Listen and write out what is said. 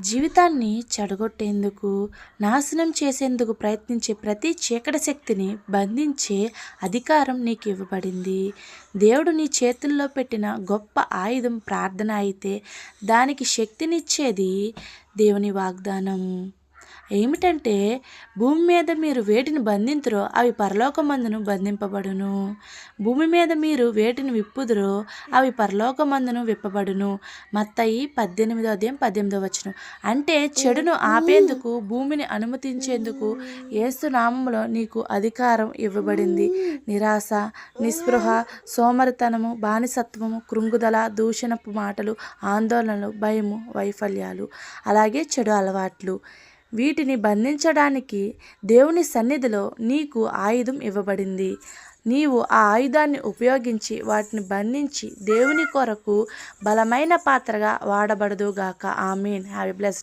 జీవితాన్ని చెడగొట్టేందుకు, నాశనం చేసేందుకు ప్రయత్నించే ప్రతి చీకటి శక్తిని బంధించే అధికారం నీకు ఇవ్వబడింది. దేవుడు నీ చేతుల్లో పెట్టిన గొప్ప ఆయుధం ప్రార్థన అయితే దానికి శక్తినిచ్చేది దేవుని వాగ్దానం. ఏమిటంటే, భూమి మీద మీరు వేటిని బంధింతురో అవి పరలోకమందును బంధింపబడును, భూమి మీద మీరు వేటిని విప్పుదురో అవి పరలోకమందును విప్పబడును. మత్తయి 18:18. అంటే చెడును ఆపేందుకు, భూమిని అనుమతించేందుకు యేసు నామములో నీకు అధికారం ఇవ్వబడింది. నిరాశ, నిస్పృహ, సోమరితనము, బానిసత్వము, కృంగుదల, దూషణపు మాటలు, ఆందోళనలు, భయము, వైఫల్యాలు, అలాగే చెడు అలవాట్లు, వీటిని బంధించడానికి దేవుని సన్నిధిలో నీకు ఆయుధం ఇవ్వబడింది. నీవు ఆ ఆయుధాన్ని ఉపయోగించి వాటిని బంధించి దేవుని కొరకు బలమైన పాత్రగా వాడబడుదుగాక. ఆమేన్. Have a blessed